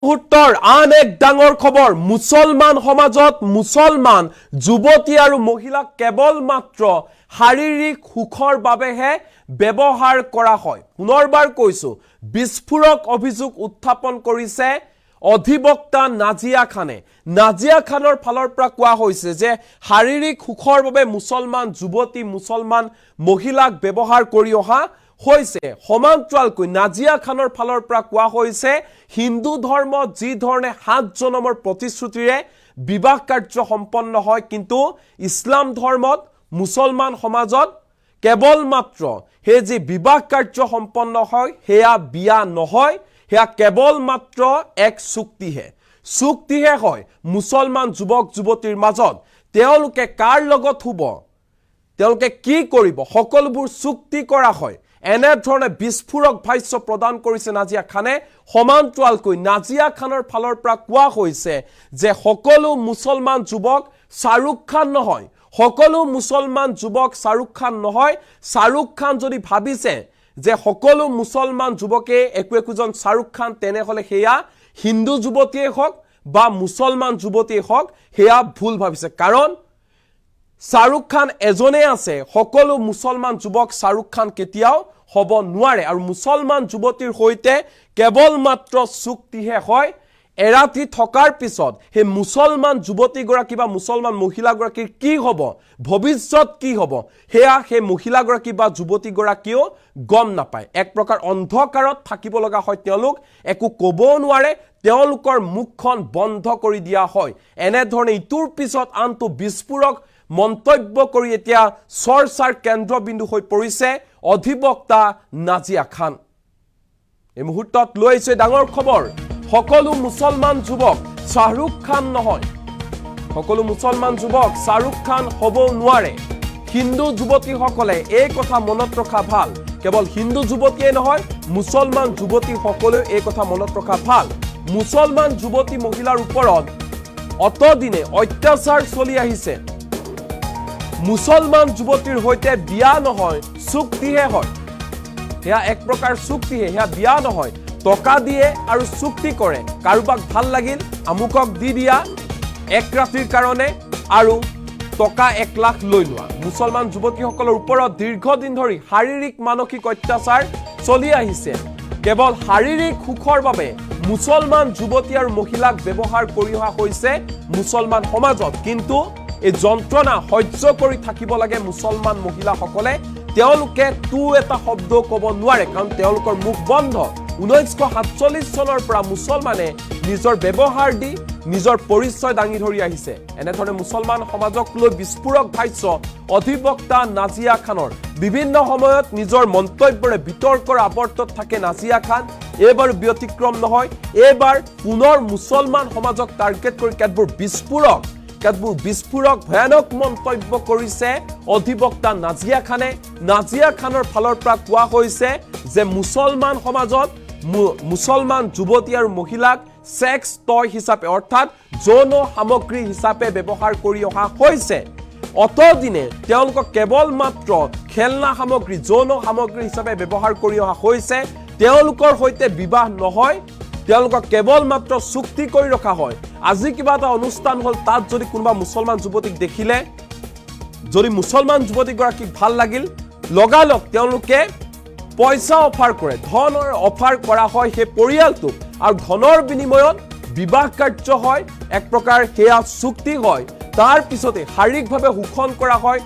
মুহূৰ্তৰ আন এক ডাঙৰ খবৰ মুছলমান সমাজত মুছলমান যুৱতী আৰু মহিলাক কেৱল মাত্ৰ শাৰীৰিক সুখৰ বাবেহে ব্যৱহাৰ কৰা হয় পুনৰবাৰ কৈছো বিস্ফোৰক অভিযোগ উত্থাপন কৰিছে অধিবক্তা নাজিয়া খানৰ ফালৰ পৰা কোৱা হৈছে যে শাৰীৰিক সুখৰ বাবে মুছলমান যুৱতী মুছলমান মহিলাক ব্যৱহাৰ কৰি অহা হৈছে সমান্তৰালকৈ নাজিয়া খানৰ ফালৰ পৰা কোৱা হৈছে হিন্দু ধৰ্ম যি ধৰণে 7 জনমৰ প্ৰতিশ্ৰুতিৰে বিবাহ কাৰ্য সম্পন্ন হয় কিন্তু ইছলাম ধৰ্মত মুছলমান সমাজত কেৱল মাত্ৰ হে যি বিবাহ কাৰ্য সম্পন্ন হয় হেয়া বিয়া নহয় হেয়া কেৱল মাত্ৰ এক চুক্তিহে হয় মুছলমান যুৱক যুৱতীৰ মাজত তেওঁলোকে কাৰ লগত হ'ব তেওঁলোকে কি কৰিব সকলোবোৰ চুক্তি কৰা হয় এনে ধৰণে বিস্ফোৰক ভাষ্য প্ৰদান কৰিছে নাজিয়া খানে সমান্তৰালকৈ নাজিয়া খানৰ ফালৰ পৰা কোৱা হৈছে যে সকলো মুছলমান যুৱক শাহৰুখ খান নহয় সকলো মুছলমান যুৱক শাহৰুখ খান নহয় শাহৰুখ খান যদি ভাবিছে যে সকলো মুছলমান যুৱকে একোজন শাহৰুখ খান তেনেহলে হেয়া হিন্দু যুৱতীয়ে হওক বা মুছলমান যুৱতীয়ে হওক হেয়া ভুল ভাবিছে কাৰণ শাহৰুখ খান এজনে আছে সকলো মুছলমান যুৱক শাহৰুখ খান কেতিয়াও হ'ব নোৱাৰে আৰু মুছলমান যুৱতীৰ হৈতে কেৱল মাত্ৰ চুক্তিহে হয় এৰাতি থকাৰ পিছত হে মুছলমান যুৱতী গৰাকী বা মুছলমান মহিলা গৰাকীৰ কি হ'ব ভৱিষ্যত কি হ'ব হেয়া হে মহিলা গৰাকী বা যুৱতী গৰাকীও গম নাপায় এক প্ৰকাৰ অন্ধকাৰত থাকিব লগা হয় তেওঁলোক একো ক'ব নোৱাৰে তেওঁলোকৰ মুখখন বন্ধ কৰি দিয়া হয় এনে ধৰণে ইটোৰ পিছত আনটো বিস্ফোৰক মন্তব্য কৰি এতিয়া চৰ্চাৰ কেন্দ্ৰবিন্দু হৈ পৰিছে অধিবক্তা নাজিয়া খান এই মুহূৰ্তত লৈছে ডাঙৰ খবৰ সকলো মুছলমান যুৱক শাহৰুখ খান নহয় সকলো মুছলমান যুৱক শাহৰুখ খান হ'ব নোৱাৰে হিন্দু যুৱতীসকলে এই কথা মনত ৰখা ভাল কেৱল হিন্দু যুৱতীয়ে নহয় মুছলমান যুৱতী সকলেও এই কথা মনত ৰখা ভাল মুছলমান যুৱতী মহিলাৰ ওপৰত অতদিনে অত্যাচাৰ চলি আহিছে মুছলমান যুৱতীৰ হৈতে বিয়া নহয় চুক্তিহে হয় হেয়া এক প্ৰকাৰ চুক্তিহে হেয়া বিয়া নহয় টকা দিয়ে আৰু চুক্তি কৰে কাৰোবাক ভাল লাগিল আমুকক দি দিয়া এক ৰাতিৰ কাৰণে আৰু টকা 1 লাখ লৈ লোৱা মুছলমান যুৱতীসকলৰ ওপৰত দীৰ্ঘদিন ধৰি শাৰীৰিক মানসিক অত্যাচাৰ চলি আহিছে কেৱল শাৰীৰিক সুখৰ বাবে মুছলমান যুৱতী আৰু মহিলাক ব্যৱহাৰ কৰি অহা হৈছে মুছলমান সমাজত কিন্তু এই যন্ত্ৰণা সহ্য কৰি থাকিব লাগে মুছলমান মহিলাসকলে তেওঁলোকে তু এটা শব্দ ক'ব নোৱাৰে কাৰণ তেওঁলোকৰ মুখ বন্ধ 1947 চনৰ পৰা মুছলমানে নিজৰ ব্যৱহাৰ দি নিজৰ পৰিচয় দাঙি ধৰি আহিছে এনে ধৰণে মুছলমান সমাজক লৈ বিস্ফোৰক ভাষ্য অধিবক্তা নাজিয়া খানৰ বিভিন্ন সময়ত নিজৰ মন্তব্যৰে বিতৰ্কৰ আৱৰ্তত থাকে নাজিয়া খান এবাৰ ব্যতিক্ৰম নহয় এবাৰ পুনৰ মুছলমান সমাজক টাৰ্গেট কৰি কেতবোৰ বিস্ফোৰক ভয়ানক মন্তব্য কৰিছে অধিবক্তা নাজিয়া খানৰ ফালৰ পৰা কোৱা হৈছে যে মুছলমান সমাজত মুছলমান যুৱতী আৰু মহিলাক সেক্স টয় হিচাপে অৰ্থাৎ যৌন সামগ্ৰী হিচাপে ব্যৱহাৰ কৰি অহা হৈছে অতদিনে তেওঁলোকক কেৱল মাত্ৰ খেলনা সামগ্ৰী যৌন সামগ্ৰী হিচাপে ব্যৱহাৰ কৰি অহা হৈছে তেওঁলোকৰ হৈতে বিবাহ নহয় তেওঁলোকক কেৱল মাত্ৰ চুক্তি কৰি ৰখা হয় আজি কিবা এটা অনুষ্ঠান হল তাত যদি কোনোবা মুছলমান যুৱতীক দেখিলে যদি মুছলমান যুৱতী গৰাকীক ভাল লাগিল লগালগ তেওঁলোকে পইচা অফাৰ কৰে ধনৰ অফাৰ কৰা হয় হে পৰিয়ালটোক আৰু ধনৰ বিনিময়ত বিবাহ কাৰ্য হয় এক প্ৰকাৰ হেয়া চুক্তি হয় তাৰ পিছতে শাৰীৰিকভাৱে শোষণ কৰা হয়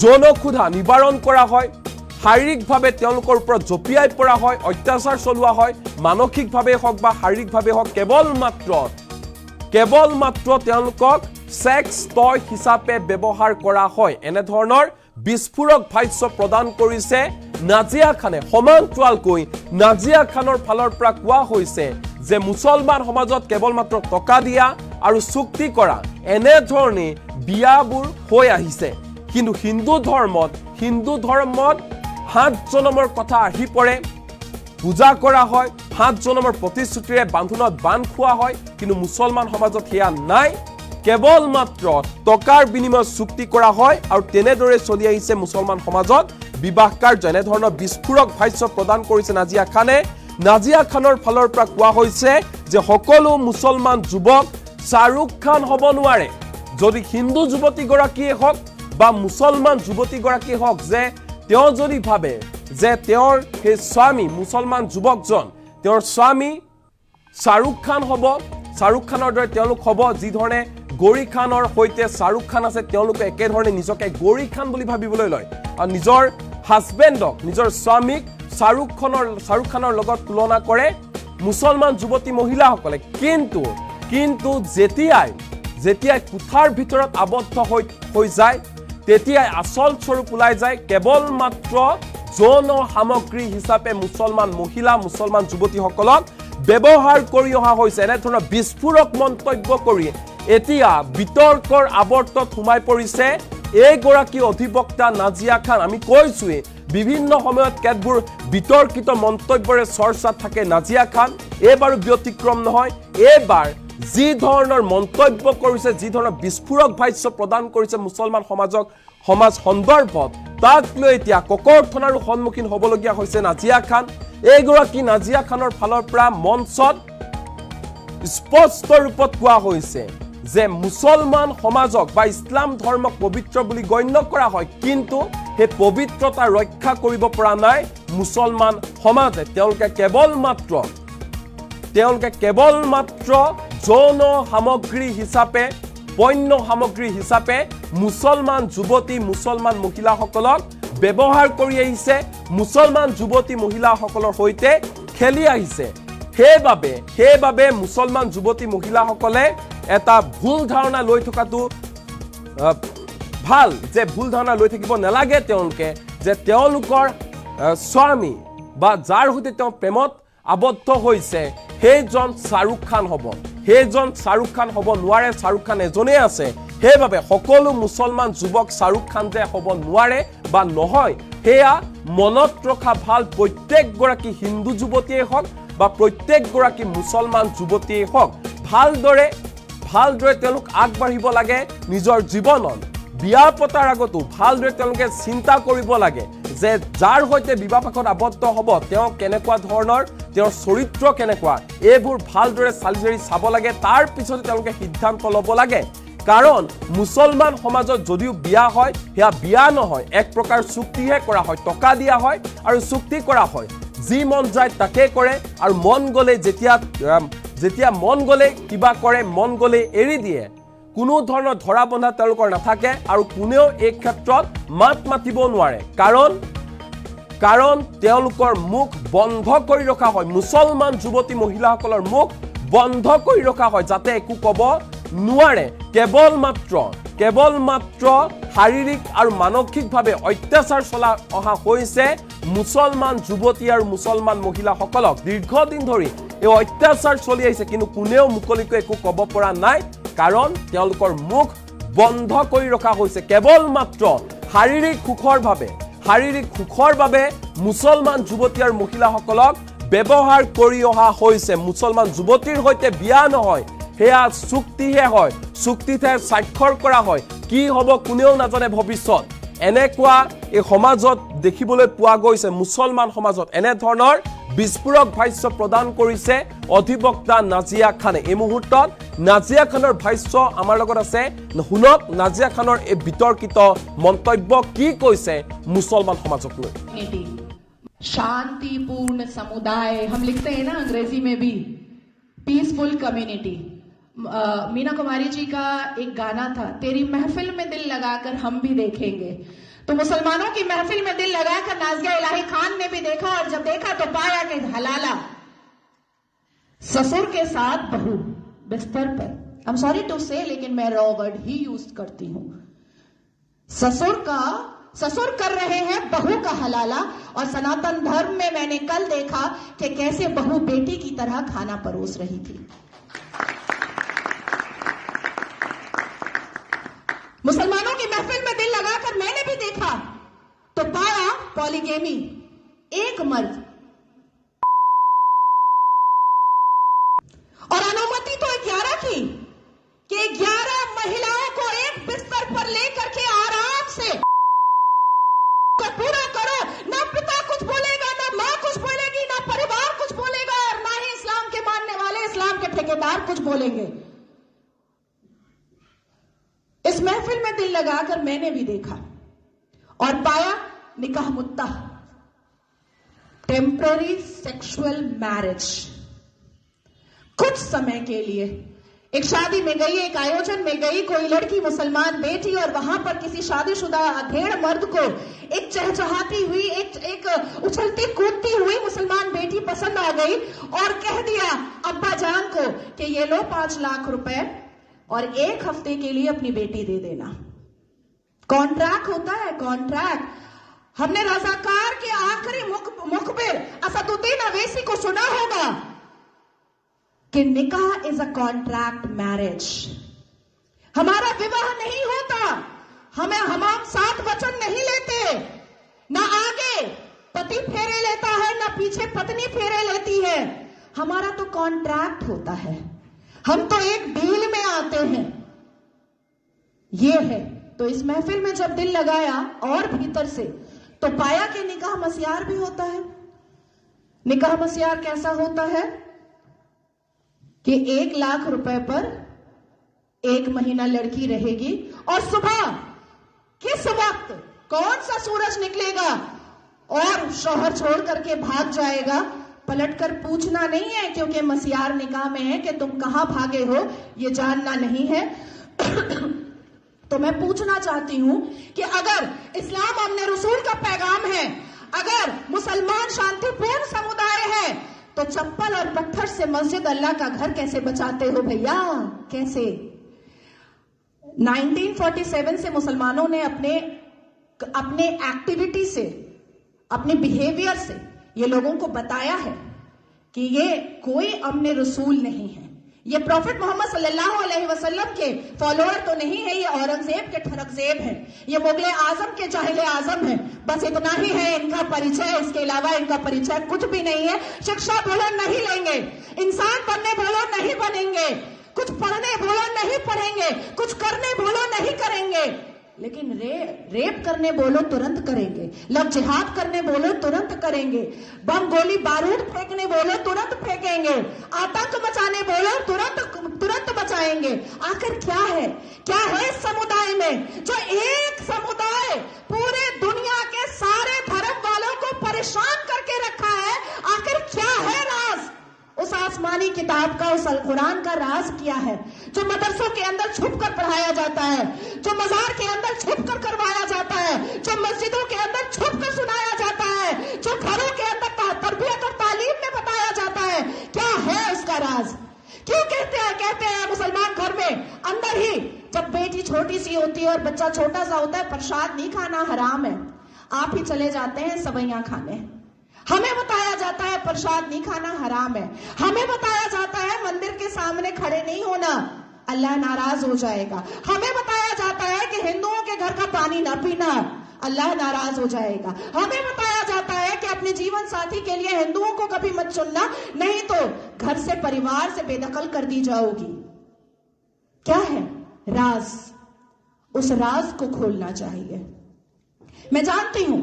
যৌন ক্ষুধা নিবাৰণ কৰা হয় শাৰীৰিকভাৱে তেওঁলোকৰ ওপৰত জপিয়াই পৰা হয় অত্যাচাৰ চলোৱা হয় মানসিকভাৱে হওক বা শাৰীৰিকভাৱে হওক কেৱল মাত্ৰ তেওঁলোকক সেক্স টয় হিচাপে ব্যৱহাৰ কৰা হয় এনে ধৰণৰ বিস্ফোৰক ভাষ্য প্ৰদান কৰিছে নাজিয়া খানে সমান্তৰালকৈ নাজিয়া খানৰ ফালৰ পৰা কোৱা হৈছে যে মুছলমান সমাজত কেৱল মাত্ৰ টকা দিয়া আৰু চুক্তি কৰা এনে ধৰণে বিয়াবোৰ হৈ আহিছে কিন্তু হিন্দু ধৰ্মত 7 জনমৰ কথা আহি পৰে পূজা কৰা হয় 7 জনমৰ প্ৰতিশ্ৰুতিৰে বান্ধোনত বান্ধ খোৱা হয় কিন্তু মুছলমান সমাজত হেয়া নাই কেৱল মাত্ৰ টকাৰ বিনিময়ত চুক্তি কৰা হয় আৰু তেনেদৰে চলি আহিছে মুছলমান সমাজত বিবাহ কাৰ্য এনে ধৰণৰ বিস্ফোৰক ভাষ্য প্ৰদান কৰিছে নাজিয়া খানৰ ফালৰ পৰা কোৱা হৈছে যে সকলো মুছলমান যুৱক শ্বাহৰুখ খান হ'ব নোৱাৰে। যদি হিন্দু যুৱতীগৰাকীয়ে হওক বা মুছলমান যুৱতীগৰাকীয়ে হওক, যে তেওঁ যদি ভাবে যে তেওঁৰ সেই স্বামী মুছলমান যুৱকজন তেওঁৰ স্বামী শ্বাহৰুখ খান হ'ব, শ্বাহৰুখ খানৰ দৰে তেওঁলোক হ'ব, যি ধৰণে গৌৰী খানৰ সৈতে শ্বাহৰুখ খান আছে, তেওঁলোকে একেধৰণে নিজকে গৌৰী খান বুলি ভাবিবলৈ লয় আৰু নিজৰ হাজবেণ্ডক, নিজৰ স্বামীক শ্বাহৰুখ খানৰ লগত তুলনা কৰে মুছলমান যুৱতী মহিলাসকলে। কিন্তু যেতিয়াই কোঠাৰ ভিতৰত আবদ্ধ হৈ যায়, তেতিয়াই আচল স্বৰূপ ওলাই যায়। কেৱল মাত্ৰ যৌন সামগ্ৰী হিচাপে মুছলমান মহিলা, মুছলমান যুৱতীসকলক ব্যৱহাৰ কৰি অহা হৈছে। এনেধৰণৰ বিস্ফোৰক মন্তব্য কৰি এতিয়া বিতৰ্কৰ আৱৰ্তত সোমাই পৰিছে এইগৰাকী অধিবক্তা নাজিয়া খান। আমি কৈছোৱেই বিভিন্ন সময়ত কেতবোৰ বিতৰ্কিত মন্তব্যৰে চৰ্চাত থাকে নাজিয়া খান। এইবাৰো ব্যতিক্ৰম নহয়। এইবাৰ যি ধৰণৰ মন্তব্য কৰিছে, যি ধৰণৰ বিস্ফোৰক ভাষ্য প্ৰদান কৰিছে মুছলমান সমাজ সন্দৰ্ভত, তাক লৈ এতিয়া ককৰ্থনাৰো সন্মুখীন হ'বলগীয়া হৈছে নাজিয়া খান। এইগৰাকী নাজিয়া খানৰ ফালৰ পৰা মঞ্চত স্পষ্ট ৰূপত কোৱা হৈছে যে মুছলমান সমাজক বা ইছলাম ধৰ্মক পবিত্ৰ বুলি গণ্য কৰা হয়, কিন্তু সেই পবিত্ৰতা ৰক্ষা কৰিব পৰা নাই মুছলমান সমাজে। তেওঁলোকে কেৱল মাত্ৰ যৌন সামগ্ৰী হিচাপে, পণ্য সামগ্ৰী হিচাপে মুছলমান যুৱতী, মুছলমান মহিলাসকলক ব্যৱহাৰ কৰি আহিছে, মুছলমান যুৱতী মহিলাসকলৰ সৈতে খেলি আহিছে। সেইবাবে মুছলমান যুৱতী মহিলাসকলে এটা ভুল ধাৰণা লৈ থকাটো ভাল, যে ভুল ধাৰণা লৈ থাকিব নালাগে তেওঁলোকে, যে তেওঁলোকৰ স্বামী বা যাৰ সৈতে তেওঁ প্ৰেমত আবদ্ধ হৈছে সেইজন শ্বাহৰুখ খান হ'ব। সেইজন শ্বাহৰুখ খান হ'ব নোৱাৰে। শ্বাহৰুখ খান এজনেই আছে। সেইবাবে সকলো মুছলমান যুৱক শ্বাহৰুখ খান যে হ'ব নোৱাৰে বা নহয়, সেয়া মনত ৰখা ভাল। প্ৰত্যেকগৰাকী হিন্দু যুৱতীয়ে হওক বা প্ৰত্যেকগৰাকী মুছলমান যুৱতীয়ে হওক, ভালদৰে তেওঁলোক আগবাঢ়িব লাগে নিজৰ জীৱনত। বিয়া পতাৰ আগতো ভালদৰে তেওঁলোকে চিন্তা কৰিব লাগে যে যাৰ সৈতে বিবাহপাশত আবদ্ধ হ'ব তেওঁ কেনেকুৱা ধৰণৰ, তেওঁৰ চৰিত্ৰ কেনেকুৱা, এইবোৰ ভালদৰে চালি জাৰি চাব লাগে। তাৰ পিছতে তেওঁলোকে সিদ্ধান্ত ল'ব লাগে। কাৰণ মুছলমান সমাজত যদিও বিয়া হয়, সেয়া বিয়া নহয়, এক প্ৰকাৰ চুক্তিহে কৰা হয়, টকা দিয়া হয় আৰু চুক্তি কৰা হয়। যি মন যায় তাকে কৰে আৰু মন গ'লে যেতিয়া মন গ'লে কিবা কৰে, মন গ'লে এৰি দিয়ে। কোনো ধৰণৰ ধৰা বন্ধা তেওঁলোকৰ নাথাকে আৰু কোনেও এই ক্ষেত্ৰত মাত মাতিব নোৱাৰে। কাৰণ তেওঁলোকৰ মুখ বন্ধ কৰি ৰখা হয়। মুছলমান যুৱতী মহিলাসকলৰ মুখ বন্ধ কৰি ৰখা হয়, যাতে একো ক'ব নোৱাৰে। কেৱল মাত্ৰ শাৰীৰিক আৰু মানসিকভাৱে অত্যাচাৰ চলা অহা হৈছে মুছলমান যুৱতী আৰু মুছলমান মহিলাসকলক। দীৰ্ঘদিন ধৰি এই অত্যাচাৰ চলি আহিছে, কিন্তু কোনেও মুকলিকৈ একো ক'ব পৰা নাই, কাৰণ তেওঁলোকৰ মুখ বন্ধ কৰি ৰখা হৈছে। কেৱল মাত্ৰ শাৰীৰিক সুখৰ বাবে মুছলমান যুৱতী আৰু মহিলাসকলক ব্যৱহাৰ কৰি অহা হৈছে। মুছলমান যুৱতীৰ সৈতে বিয়া নহয়, সেয়া চুক্তিহে হয়, চুক্তিতহে স্বাক্ষৰ কৰা হয়। কি হ'ব কোনেও নাজানে ভৱিষ্যত। এনেকুৱা এই সমাজত দেখিবলৈ পোৱা গৈছে। মুছলমান সমাজত এনেধৰণৰ বিস্ফোৰক ভাষ্য প্ৰদান কৰিছে অধিবক্তা নাজিয়া খানে। এই মুহূৰ্তত নাজিয়া খানৰ ভাষ্য আমাৰ লগত আছে, শুনক নাজিয়া খানৰ এই বিতৰ্কিত মন্তব্য কি কৈছে মুছলমান সমাজক লৈ। शांतिपूर्ण समुदाय हम लिखते हैं ना अंग्रेजी में भी, पीसफुल कम्युनिटी। मीना कुमारी जी का एक गाना था, तेरी महफिल में दिल लगाकर हम भी देखेंगे। तो मुसलमानों की महफिल में दिल लगाकर नाजिया इलाही खान ने भी देखा, और जब देखा तो पाया कि हलाला ससुर के साथ बहू बिस्तर पर, आई एम सॉरी टू से, लेकिन मैं रॉ वर्ड ही यूज करती हूं। ससुर कर रहे हैं बहू का हलाला, और सनातन धर्म में मैंने कल देखा कि कैसे बहू बेटी की तरह खाना परोस रही थी। मुसलमानों की महफिल में दिल लगाकर मैंने भी देखा तो पाया पॉलीगेमी, एक मर्द, और अनुमति तो 11 की कि 11 महिलाओं को एक बिस्तर पर लेकर के आराम से पूरा करो। ना पिता कुछ बोलेगा, ना मां कुछ बोलेगी, ना परिवार कुछ बोलेगा, और ना ही इस्लाम के मानने वाले, इस्लाम के ठेकेदार कुछ बोलेंगे। इस महफिल में दिल लगाकर मैंने भी देखा और पाया निकाह मुद्दा, टेम्पररी सेक्सुअल मैरिज। कुछ समय के लिए एक शादी में गई, एक आयोजन में गई, कोई लड़की मुसलमान बेटी और वहां पर किसी शादीशुदा अधेड़ मर्द को एक चहचहाती हुई, एक उछलती कूदती हुई मुसलमान बेटी पसंद आ गई और कह दिया अब्बा जान को कि ये लो 5 लाख रुपए और 1 हफ्ते के लिए अपनी बेटी दे देना। कॉन्ट्रैक्ट होता है, कॉन्ट्रैक्ट। हमने रजाकार के आखिरी मुखबिर असदुद्दीन अवैसी को सुना होगा कि निकाह इज अ कॉन्ट्रैक्ट मैरिज। हमारा विवाह नहीं होता, हम साथ वचन नहीं लेते, ना आगे पति फेरे लेता है ना पीछे पत्नी फेरे लेती है। हमारा तो कॉन्ट्रैक्ट होता है, हम तो एक डील में आते हैं। ये है। तो इस महफिल में जब दिल लगाया और भीतर से, तो पाया कि निकाह मस्यार भी होता है। निकाह मस्यार कैसा होता है कि 1 लाख रुपए पर 1 महीना लड़की रहेगी और सुबह किस वक्त कौन सा सूरज निकलेगा और शौहर छोड़ करके भाग जाएगा, पलटकर पूछना नहीं है, क्योंकि मस्यार निकाह में है कि तुम कहां भागे हो ये जानना नहीं है। तो मैं पूछना चाहती हूं कि अगर इस्लाम हमने रसूल का पैगाम है, अगर मुसलमान शांतिपूर्ण समुदाय है, तो चप्पल और पत्थर से मस्जिद अल्लाह का घर कैसे बचाते हो भैया? कैसे? 1947 से मुसलमानों ने अपने एक्टिविटी से, अपने बिहेवियर से ये लोगों को बताया है कि ये कोई अमने रसूल नहीं है, ये प्रॉफिट मोहम्मद सल्लल्लाहु अलैहि वसल्लम के फॉलोअर तो नहीं है, ये औरंगजेब के ठरकजेब हैं, ये मुगले आजम के जाहिले आजम हैं। बस इतना ही है इनका परिचय, इसके अलावा इनका परिचय कुछ भी नहीं है। शिक्षा बोलो नहीं लेंगे, इंसान बनने बोलो नहीं बनेंगे, कुछ पढ़ने बोलो नहीं पढ़ेंगे, कुछ करने बोलो नहीं करेंगे, लेकिन रेप करने बोलो तुरंत करेंगे, लव जिहाद करने बोलो तुरंत करेंगे, बम गोली बारूद फेंकने बोलो तुरंत फेंकेंगे, आतंक मचाने बोलो तुरंत मचाएंगे। आखिर क्या है इस समुदाय में जो एक समुदाय पूरे दुनिया के सारे धर्म वालों को परेशान करके रखा है? आखिर क्या है राज? उस आसमानी किताब का, उस अल कुरान का राज क्या है जो मदरसों के अंदर छुप कर पढ़ाया जाता है, जो मजार के अंदर छुप कर करवाया जाता है, जो मस्जिदों के अंदर छुप कर सुनाया जाता है, जो घरों के अंदर तरबियत और तालीम में बताया जाता है? क्या है उसका राज? क्यों कहते हैं मुसलमान घर में अंदर ही जब बेटी छोटी सी होती है और बच्चा छोटा सा होता है, प्रसाद नहीं खाना हराम है, आप ही चले जाते हैं सवैयां खाने। हमें बताया जाता है प्रसाद नहीं खाना हराम है, हमें बताया जाता है मंदिर के सामने खड़े नहीं होना, अल्लाह नाराज हो जाएगा, हमें बताया जाता है कि हिंदुओं के घर का पानी ना पीना, अल्लाह नाराज हो जाएगा, हमें बताया जाता है कि अपने जीवन साथी के लिए हिंदुओं को कभी मत चुनना, नहीं तो घर से, परिवार से बेदखल कर दी जाओगी। क्या है राज? उस राज को खोलना चाहिए। मैं जानती हूं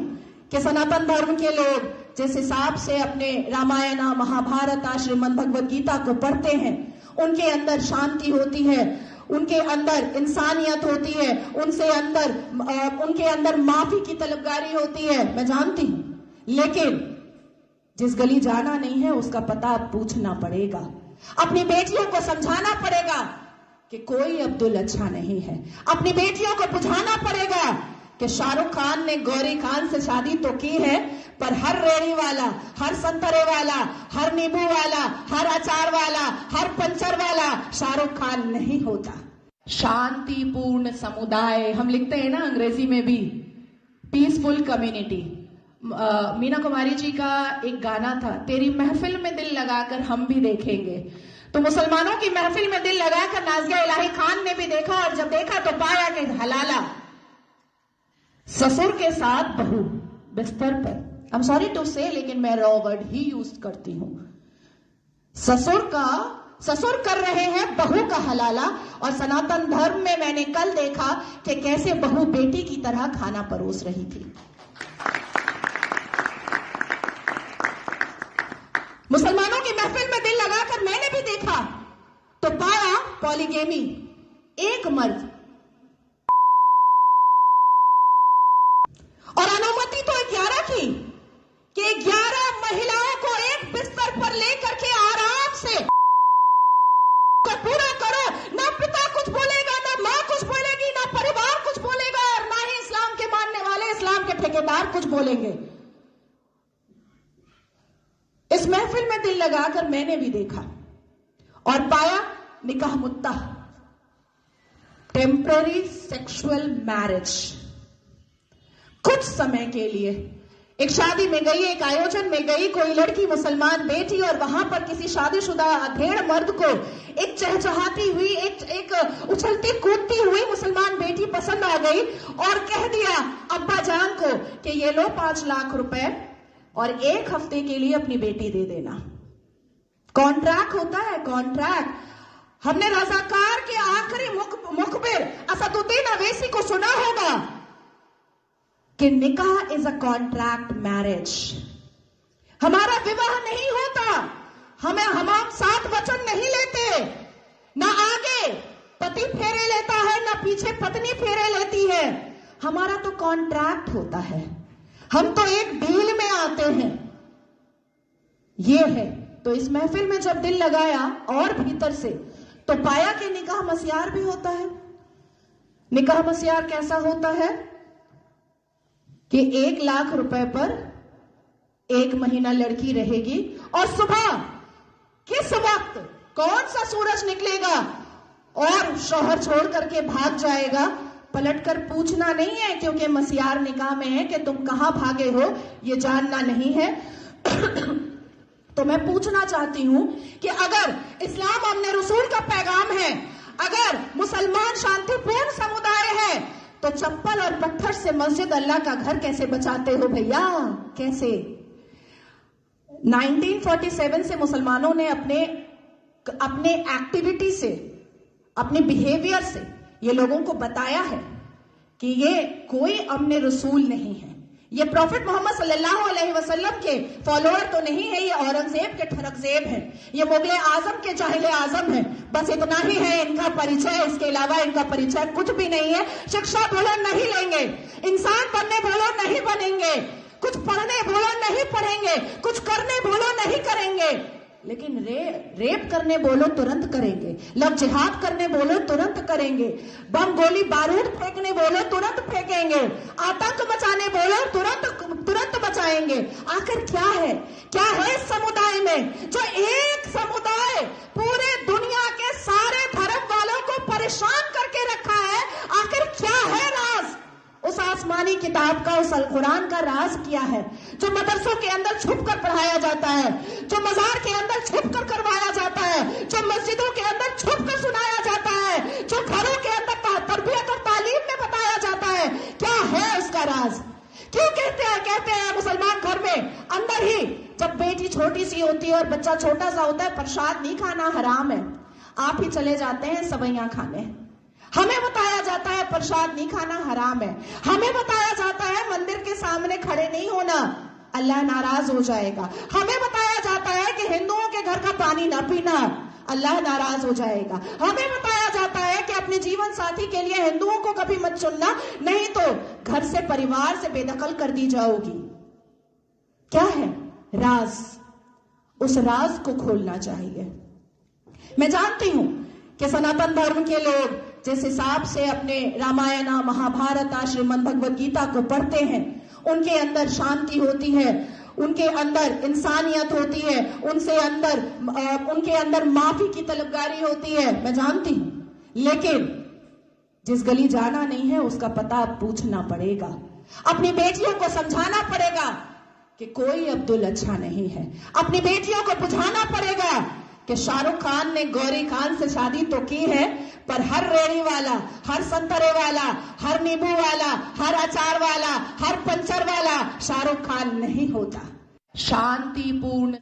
कि सनातन धर्म के लोग जिस हिसाब से अपने रामायण, महाभारत, श्रीमद् भगवद गीता को पढ़ते हैं, उनके अंदर शांति होती है, उनके अंदर इंसानियत होती है, उनके अंदर माफी की तलबगारी होती है, मैं जानती हूं। लेकिन जिस गली जाना नहीं है उसका पता पूछना पड़ेगा, अपनी बेटियों को समझाना पड़ेगा कि कोई अब्दुल अच्छा नहीं है, अपनी बेटियों को बुझाना पड़ेगा कि शाहरुख खान ने गौरी खान से शादी तो की है, पर हर रेड़ी वाला, हर संतरे वाला, हर नींबू वाला, हर अचार वाला, हर पंचर वाला शाहरुख खान नहीं होता। शांतिपूर्ण समुदाय, हम लिखते हैं ना अंग्रेजी में भी, पीसफुल कम्युनिटी। मीना कुमारी जी का एक गाना था, तेरी महफिल में दिल लगाकर हम भी देखेंगे। तो मुसलमानों की महफिल में दिल लगाकर नाज़िया इलाही खान ने भी देखा, और जब देखा तो पाया कि हलाला ससुर के साथ बहू बिस्तर पर, आई एम सॉरी टू से, लेकिन मैं रॉ वर्ड ही यूज करती हूं, ससुर कर रहे हैं बहू का हलाला। और सनातन धर्म में मैंने कल देखा कि कैसे बहू बेटी की तरह खाना परोस रही थी। मुसलमानों की महफिल में दिल लगाकर मैंने भी देखा तो पाया पॉलीगेमी, एक मर्द, और अनुमति तो 11 की कि 11 महिलाओं को एक बिस्तर पर लेकर के आराम से पूरा करो। ना पिता कुछ बोलेगा, ना मां कुछ बोलेगी, ना परिवार कुछ बोलेगा, और ना ही इस्लाम के मानने वाले, इस्लाम के ठेकेदार कुछ बोलेंगे। इस महफिल में दिल लगाकर मैंने भी देखा और पाया निकाह मुत्ता, टेम्पररी सेक्सुअल मैरिज। कुछ समय के लिए एक शादी में गई, एक आयोजन में गई, कोई लड़की मुसलमान बेटी, और वहां पर किसी शादीशुदा अधेड़ मर्द को एक चहचहाती हुई, एक उछलती कूदती हुई मुसलमान बेटी पसंद आ गई और कह दिया अब्बा जान को कि ये लो 5 लाख रुपए और 1 हफ्ते के लिए अपनी बेटी दे देना। कॉन्ट्रैक्ट होता है, कॉन्ट्रैक्ट। हमने रजाकार के आखिरी मुखबिर असदुद्दीन अवैसी को सुना होगा कि निकाह इज अ कॉन्ट्रैक्ट मैरिज। हमारा विवाह नहीं होता, हम 7 वचन नहीं लेते, ना आगे पति फेरे लेता है, ना पीछे पत्नी फेरे लेती है। हमारा तो कॉन्ट्रैक्ट होता है, हम तो एक डील में आते हैं। ये है। तो इस महफिल में जब दिल लगाया और भीतर से, तो पाया कि निकाह मस्यार भी होता है। निकाह मस्यार कैसा होता है कि 1 लाख रुपए पर 1 महीना लड़की रहेगी, और सुबह किस वक्त कौन सा सूरज निकलेगा और शौहर छोड़ करके भाग जाएगा, पलटकर पूछना नहीं है, क्योंकि मस्यार निकाह में है कि तुम कहां भागे हो ये जानना नहीं है। तो मैं पूछना चाहती हूं कि अगर इस्लाम हमने रसूल का पैगाम है, अगर मुसलमान शांतिपूर्ण समुदाय है, तो चप्पल और पत्थर से मस्जिद अल्लाह का घर कैसे बचाते हो भैया? कैसे? 1947 से मुसलमानों ने अपने एक्टिविटी से, अपने बिहेवियर से ये लोगों को बताया है कि ये कोई अमने रसूल नहीं है, ये प्रॉफिट मोहम्मद सल्लल्लाहु अलैहि वसल्लम के फॉलोअर तो नहीं है, ये औरंगजेब के ठरकजेब हैं, ये मुगले आजम के जाहिले आजम हैं। बस इतना ही है इनका परिचय, इसके अलावा इनका परिचय कुछ भी नहीं है। शिक्षा बोलो नहीं लेंगे, इंसान बनने बोलो नहीं बनेंगे, कुछ पढ़ने बोलो नहीं पढ़ेंगे, कुछ करने बोलो नहीं करेंगे, लेकिन रेप करने बोलो तुरंत करेंगे, लव जिहाद करने बोलो तुरंत करेंगे, बम गोली बारूद फेंकने बोलो तुरंत फेंकेंगे, आतंक मचाने बोलो तुरंत मचाएंगे। आखिर क्या है इस समुदाय में जो एक समुदाय पूरे दुनिया के सारे धर्म वालों को परेशान करके रखा है? आखिर क्या है राज उस आसमानी किताब का, उस अल कुरान का राज क्या है जो मदरसों के अंदर छुप कर पढ़ाया जाता है, जो मजार के अंदर छुप कर करवाया जाता है, जो मस्जिदों के अंदर छुप कर सुनाया जाता है, जो घरों के अंदर तरबियत और तालीम में बताया जाता है? क्या है उसका राज? क्यों कहते हैं मुसलमान घर में अंदर ही जब बेटी छोटी सी होती है और बच्चा छोटा सा होता है, प्रसाद नहीं खाना हराम है, आप ही चले जाते हैं सवैयां खाने। हमें बताया जाता है प्रसाद नहीं खाना हराम है, हमें बताया जाता है मंदिर के सामने खड़े नहीं होना, अल्लाह नाराज हो जाएगा, हमें बताया जाता है कि हिंदुओं के घर का पानी ना पीना, अल्लाह नाराज हो जाएगा, हमें बताया जाता है कि अपने जीवन साथी के लिए हिंदुओं को कभी मत चुनना, नहीं तो घर से, परिवार से बेदखल कर दी जाओगी। क्या है राज? उस राज को खोलना चाहिए। मैं जानती हूं कि सनातन धर्म के लोग जिस हिसाब से अपने रामायण, महाभारत, श्रीमद् भगवद गीता को पढ़ते हैं, उनके अंदर शांति होती है, उनके अंदर इंसानियत होती है, उनके अंदर माफी की तलबगारी होती है, मैं जानती हूं। लेकिन जिस गली जाना नहीं है उसका पता अब पूछना पड़ेगा, अपनी बेटियों को समझाना पड़ेगा कि कोई अब्दुल अच्छा नहीं है, अपनी बेटियों को बुझाना पड़ेगा कि शाहरुख खान ने गौरी खान से शादी तो की है, पर हर रेड़ी वाला, हर संतरे वाला, हर नींबू वाला, हर अचार वाला, हर पंचर वाला शाहरुख खान नहीं होता। शांतिपूर्ण